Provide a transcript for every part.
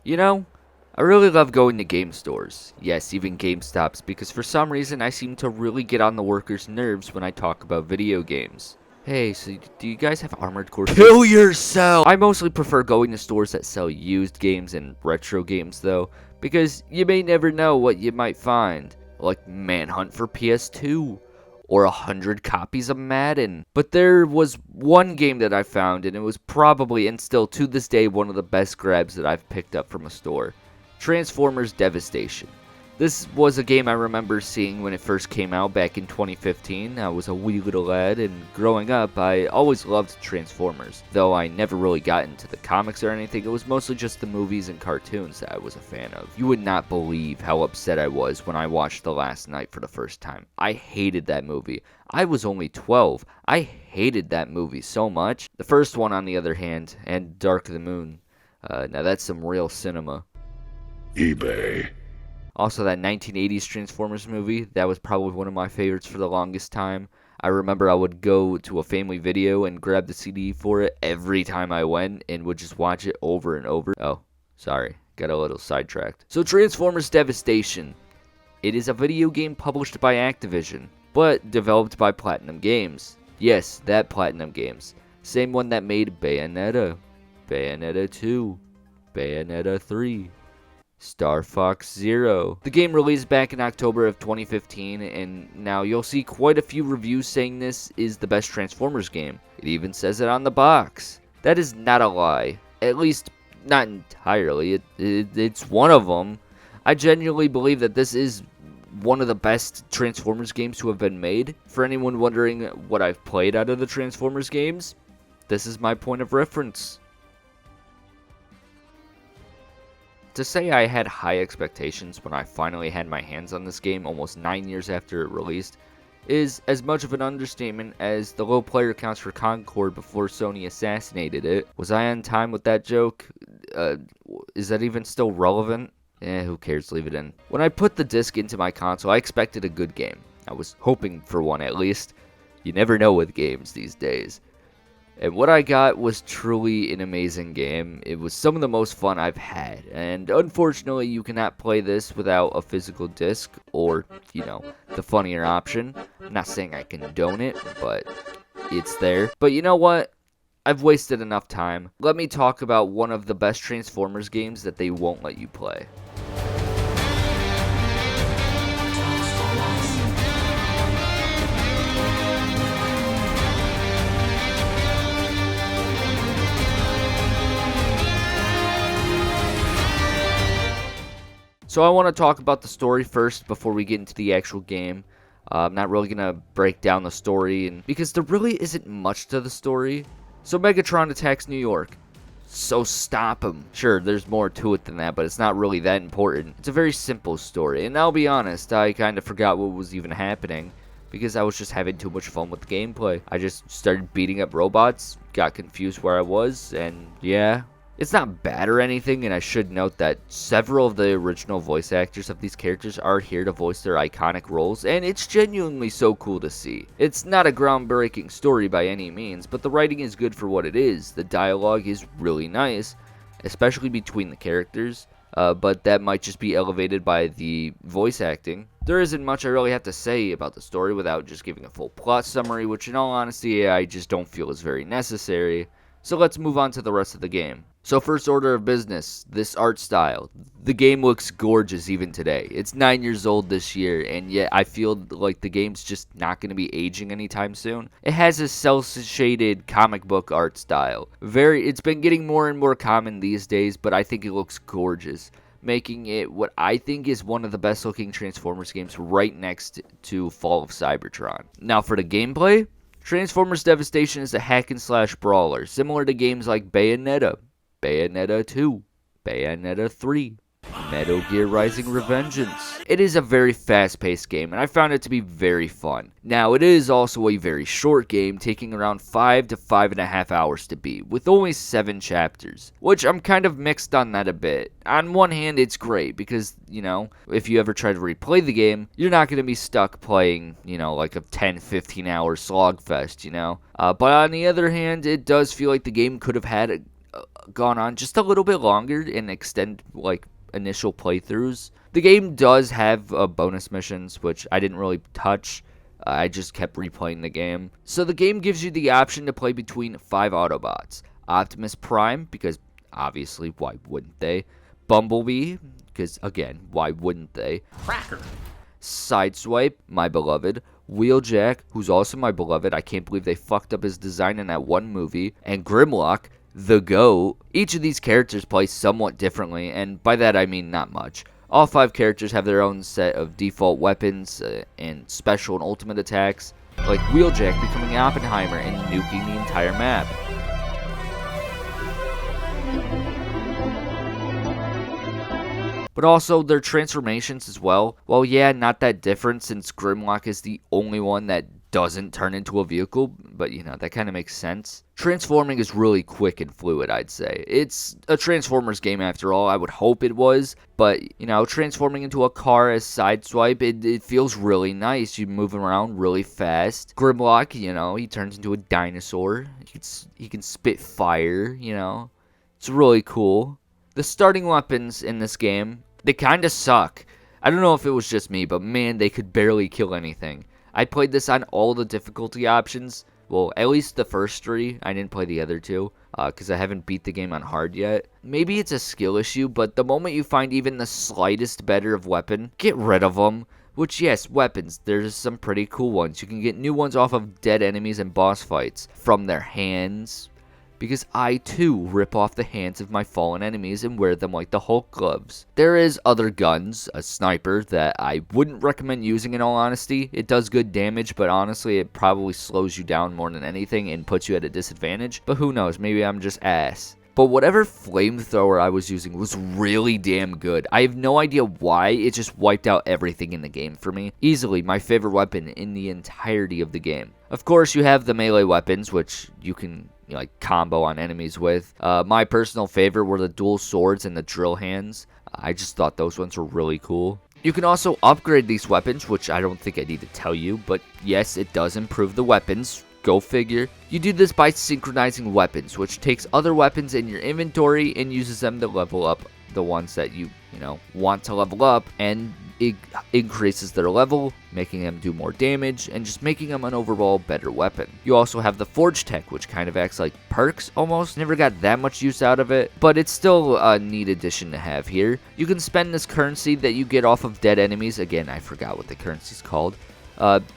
You know, I really love going to game stores. Yes, even GameStops, because for some reason I seem to really get on the workers' nerves when I talk about video games. Hey, so do you guys have Armored Core? Kill yourself! I mostly prefer going to stores that sell used games and retro games though, because you may never know what you might find. Like Manhunt for PS2, or 100 copies of Madden. But there was one game that I found, and it was probably, and still to this day, one of the best grabs that I've picked up from a store. Transformers Devastation. This was a game I remember seeing when it first came out back in 2015. I was a wee little lad, and growing up, I always loved Transformers. Though I never really got into the comics or anything, it was mostly just the movies and cartoons that I was a fan of. You would not believe how upset I was when I watched The Last Knight for the first time. I hated that movie. I was only 12. I hated that movie so much. The first one, on the other hand, and Dark of the Moon, now that's some real cinema. eBay. Also, that 1980s Transformers movie, that was probably one of my favorites for the longest time. I remember I would go to a family video and grab the CD for it every time I went and would just watch it over and over. Oh, sorry, got a little sidetracked. So Transformers Devastation. It is a video game published by Activision, but developed by Platinum Games. Yes, that Platinum Games. Same one that made Bayonetta, Bayonetta 2, Bayonetta 3. Star Fox Zero. The game released back in October of 2015, and now you'll see quite a few reviews saying this is the best Transformers game. It even says it on the box. That is not a lie. At least, not entirely. It's one of them. I genuinely believe that this is one of the best Transformers games to have been made. For anyone wondering what I've played out of the Transformers games, this is my point of reference. To say I had high expectations when I finally had my hands on this game almost 9 years after it released is as much of an understatement as the low player counts for Concord before Sony assassinated it. Was I on time with that joke? Is that even still relevant? Who cares, leave it in. When I put the disc into my console, I expected a good game. I was hoping for one at least. You never know with games these days. And what I got was truly an amazing game. It was some of the most fun I've had. And unfortunately, you cannot play this without a physical disc or, the funnier option. I'm not saying I condone it, but it's there. But you know what? I've wasted enough time. Let me talk about one of the best Transformers games that they won't let you play. So I want to talk about the story first before we get into the actual game. I'm not really going to break down the story because there really isn't much to the story. So Megatron attacks New York. So stop him. Sure, there's more to it than that, but it's not really that important. It's a very simple story, and I'll be honest, I kind of forgot what was even happening because I was just having too much fun with the gameplay. I just started beating up robots, got confused where I was, and yeah. It's not bad or anything, and I should note that several of the original voice actors of these characters are here to voice their iconic roles, and it's genuinely so cool to see. It's not a groundbreaking story by any means, but the writing is good for what it is. The dialogue is really nice, especially between the characters, but that might just be elevated by the voice acting. There isn't much I really have to say about the story without just giving a full plot summary, which in all honesty I just don't feel is very necessary. So let's move on to the rest of the game. So first order of business, this art style. The game looks gorgeous even today. It's 9 years old this year, and yet I feel like the game's just not going to be aging anytime soon. It has a cel-shaded comic book art style. It's been getting more and more common these days, but I think it looks gorgeous, making it what I think is one of the best looking Transformers games right next to Fall of Cybertron. Now for the gameplay, Transformers Devastation is a hack-and-slash brawler, similar to games like Bayonetta, Bayonetta 2, Bayonetta 3, Metal Gear Rising: Revengeance. It is a very fast-paced game, and I found it to be very fun. Now, it is also a very short game, taking around 5 to 5.5 hours to beat, with only 7 chapters, which I'm kind of mixed on that a bit. On one hand, it's great, because, if you ever try to replay the game, you're not going to be stuck playing, like a 10-15 hour slogfest, But on the other hand, it does feel like the game could have had gone on just a little bit longer and extend like initial playthroughs. The game does have bonus missions, which I didn't really touch. I just kept replaying the game. So the game gives you the option to play between 5 Autobots. Optimus Prime, because obviously, why wouldn't they? Bumblebee, because again, why wouldn't they? Cracker. Sideswipe, my beloved. Wheeljack, who's also my beloved. I can't believe they fucked up his design in that one movie. And Grimlock, the GOAT. Each of these characters play somewhat differently, and by that I mean not much. All 5 characters have their own set of default weapons and special and ultimate attacks, like Wheeljack becoming Oppenheimer and nuking the entire map. But also their transformations as well. Well, yeah, not that different since Grimlock is the only one that doesn't turn into a vehicle, but you know, that kind of makes sense. Transforming is really quick and fluid, I'd say. It's a Transformers game after all, I would hope it was, but you know, transforming into a car as Sideswipe, it feels really nice. You move around really fast. Grimlock, you know, he turns into a dinosaur. He can spit fire, you know. It's really cool. The starting weapons in this game, they kind of suck. I don't know if it was just me, but man, they could barely kill anything. I played this on all the difficulty options. Well, at least the first 3. I didn't play the other 2 because I haven't beat the game on hard yet. Maybe it's a skill issue, but the moment you find even the slightest better of weapon, get rid of them. Which, yes, weapons. There's some pretty cool ones. You can get new ones off of dead enemies and boss fights from their hands. Because I too rip off the hands of my fallen enemies and wear them like the Hulk gloves. There is other guns, a sniper, that I wouldn't recommend using in all honesty. It does good damage, but honestly it probably slows you down more than anything and puts you at a disadvantage. But who knows, maybe I'm just ass. But whatever flamethrower I was using was really damn good. I have no idea why, it just wiped out everything in the game for me. Easily my favorite weapon in the entirety of the game. Of course, you have the melee weapons, which you can like combo on enemies with. My personal favorite were the dual swords and the drill hands. I just thought those ones were really cool. You can also upgrade these weapons, which I don't think I need to tell you, but yes, it does improve the weapons. Go figure. You do this by synchronizing weapons, which takes other weapons in your inventory and uses them to level up the ones that you want to level up, and it increases their level, making them do more damage and just making them an overall better weapon. You also have the Forge Tech, which kind of acts like perks almost. Never got that much use out of it, but it's still a neat addition to have here. You can spend this currency that you get off of dead enemies. Again, I forgot what the currency's called.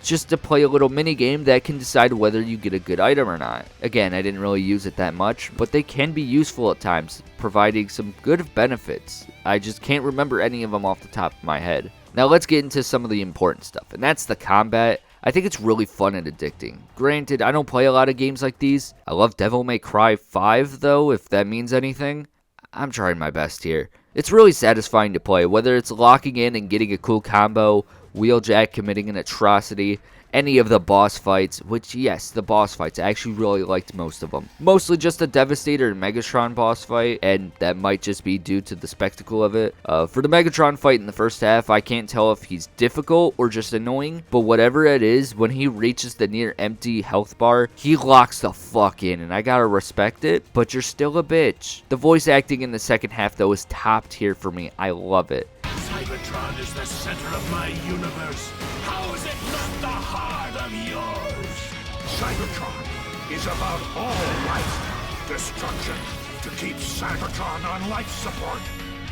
Just to play a little mini game that can decide whether you get a good item or not. Again, I didn't really use it that much, but they can be useful at times, providing some good benefits. I just can't remember any of them off the top of my head. Now let's get into some of the important stuff, and that's the combat. I think it's really fun and addicting. Granted, I don't play a lot of games like these. I love Devil May Cry 5 though, if that means anything. I'm trying my best here. It's really satisfying to play, whether it's locking in and getting a cool combo, Wheeljack committing an atrocity, any of the boss fights, which yes, the boss fights, I actually really liked most of them. Mostly just the Devastator and Megatron boss fight, and that might just be due to the spectacle of it. For the Megatron fight in the first half, I can't tell if he's difficult or just annoying, but whatever it is, when he reaches the near empty health bar, he locks the fuck in, and I gotta respect it, but you're still a bitch. The voice acting in the second half though is top tier for me. I love it. Cybertron is the center of my universe. How is it not the heart of yours? Cybertron is about all life. Destruction. To keep Cybertron on life support,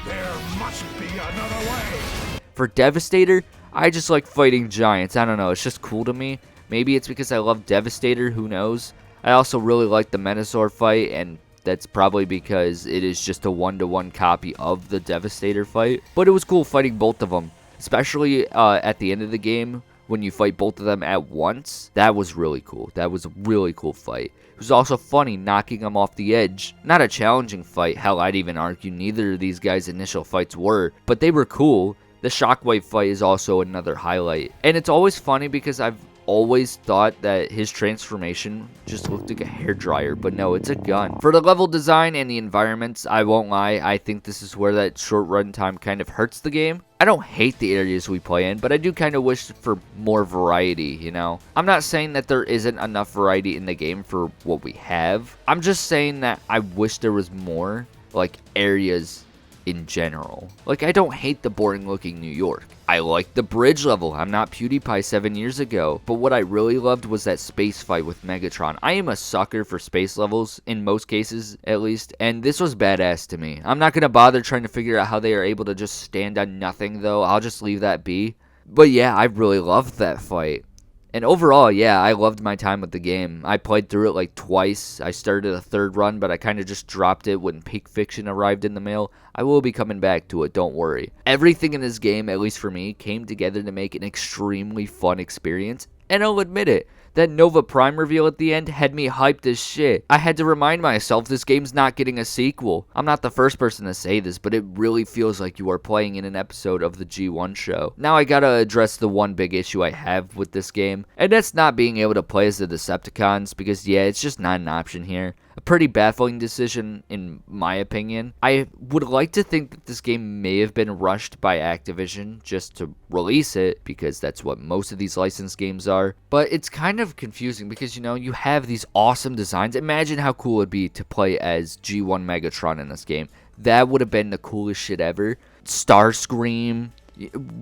there must be another way. For Devastator, I just like fighting giants. I don't know, it's just cool to me. Maybe it's because I love Devastator, who knows. I also really like the Menasor fight, and that's probably because it is just a one-to-one copy of the Devastator fight. But it was cool fighting both of them, especially at the end of the game when you fight both of them at once. That was really cool. That was a really cool fight. It was also funny knocking them off the edge. Not a challenging fight. Hell, I'd even argue neither of these guys' initial fights were, but they were cool. The Shockwave fight is also another highlight. And it's always funny because I've always thought that his transformation just looked like a hairdryer, but no, it's a gun. For the level design and the environments, I won't lie, I think this is where that short runtime kind of hurts the game. I don't hate the areas we play in, but I do kind of wish for more variety, you know? I'm not saying that there isn't enough variety in the game for what we have. I'm just saying that I wish there was more, like, areas in general. Like, I don't hate the boring looking New York. I like the bridge level. I'm not PewDiePie 7 years ago. But what I really loved was that space fight with Megatron. I am a sucker for space levels, in most cases at least, and this was badass to me. I'm not going to bother trying to figure out how they are able to just stand on nothing though. I'll just leave that be. But yeah, I really loved that fight. And overall, yeah, I loved my time with the game. I played through it like twice. I started a third run, but I kind of just dropped it when Peak Fiction arrived in the mail. I will be coming back to it, don't worry. Everything in this game, at least for me, came together to make an extremely fun experience. And I'll admit it, that Nova Prime reveal at the end had me hyped as shit. I had to remind myself this game's not getting a sequel. I'm not the first person to say this, but it really feels like you are playing in an episode of the G1 show. Now I gotta address the one big issue I have with this game, and that's not being able to play as the Decepticons, because yeah, it's just not an option here. A pretty baffling decision in my opinion. I would like to think that this game may have been rushed by Activision just to release it, because that's what most of these licensed games are. But it's kind of confusing because, you know, you have these awesome designs. Imagine how cool it'd be to play as G1 Megatron in this game. That would have been the coolest shit ever. Starscream.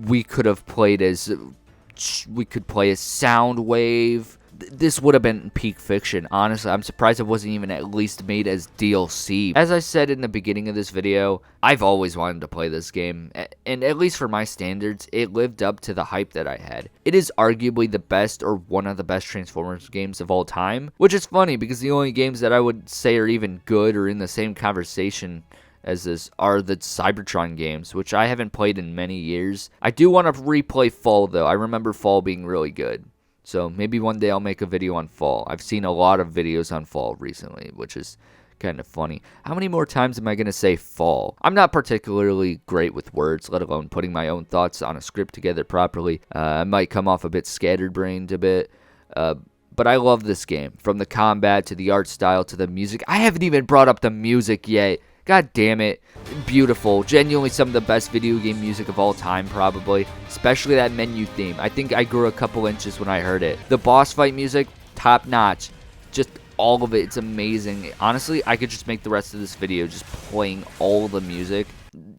We could play as Soundwave. This would have been Peak Fiction. Honestly, I'm surprised it wasn't even at least made as DLC. As I said in the beginning of this video, I've always wanted to play this game, and at least for my standards, it lived up to the hype that I had. It is arguably the best or one of the best Transformers games of all time, which is funny because the only games that I would say are even good or in the same conversation as this are the Cybertron games, which I haven't played in many years. I do want to replay Fall though. I remember Fall being really good. So maybe one day I'll make a video on Fall. I've seen a lot of videos on Fall recently, which is kind of funny. How many more times am I going to say Fall? I'm not particularly great with words, let alone putting my own thoughts on a script together properly. I might come off a bit scatterbrained a bit. But I love this game. From the combat to the art style to the music. I haven't even brought up the music yet. God damn it. Beautiful. Genuinely some of the best video game music of all time, probably. Especially that menu theme. I think I grew a couple inches when I heard it. The boss fight music, top notch. Just all of it. It's amazing. Honestly, I could just make the rest of this video just playing all the music.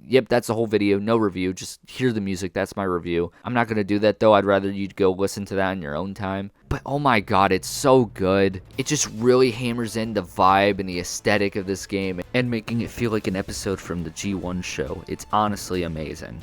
Yep, that's the whole video. No review. Just hear the music. That's my review. I'm not going to do that, though. I'd rather you go listen to that on your own time. But, oh my god, it's so good. It just really hammers in the vibe and the aesthetic of this game and making it feel like an episode from the G1 show. It's honestly amazing.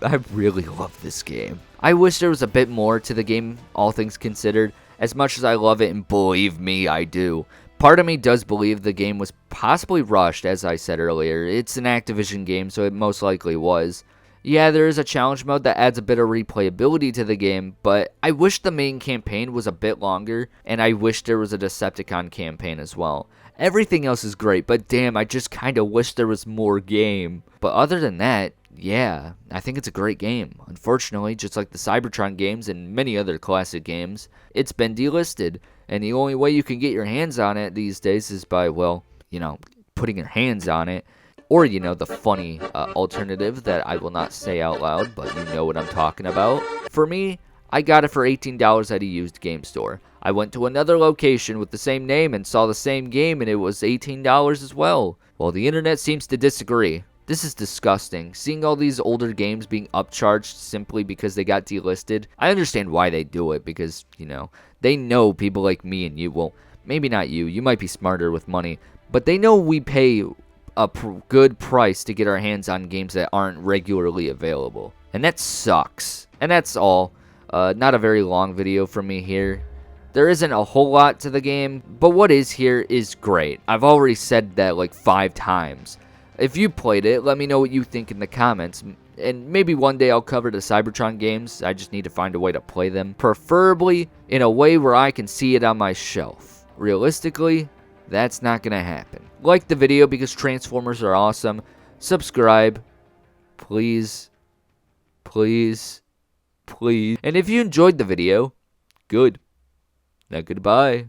I really love this game. I wish there was a bit more to the game, all things considered. As much as I love it, and believe me, I do. Part of me does believe the game was possibly rushed, as I said earlier. It's an Activision game, so it most likely was. Yeah, there is a challenge mode that adds a bit of replayability to the game, but I wish the main campaign was a bit longer, and I wish there was a Decepticon campaign as well. Everything else is great, but damn, I just kinda wish there was more game. But other than that, yeah, I think it's a great game. Unfortunately, just like the Cybertron games and many other classic games, it's been delisted. And the only way you can get your hands on it these days is by, well, you know, putting your hands on it. Or, you know, the funny alternative that I will not say out loud, but you know what I'm talking about. For me, I got it for $18 at a used game store. I went to another location with the same name and saw the same game and it was $18 as well. Well, the internet seems to disagree. This is disgusting. Seeing all these older games being upcharged simply because they got delisted. I understand why they do it because, you know, they know people like me and you. Well, maybe not you. You might be smarter with money. But they know we pay a good price to get our hands on games that aren't regularly available. And that sucks. And that's all. Not a very long video from me here. There isn't a whole lot to the game. But what is here is great. I've already said that like 5 times. If you played it, let me know what you think in the comments. And maybe one day I'll cover the Cybertron games. I just need to find a way to play them. Preferably in a way where I can see it on my shelf. Realistically, that's not going to happen. Like the video because Transformers are awesome. Subscribe. Please. Please. Please. And if you enjoyed the video, good. Now goodbye.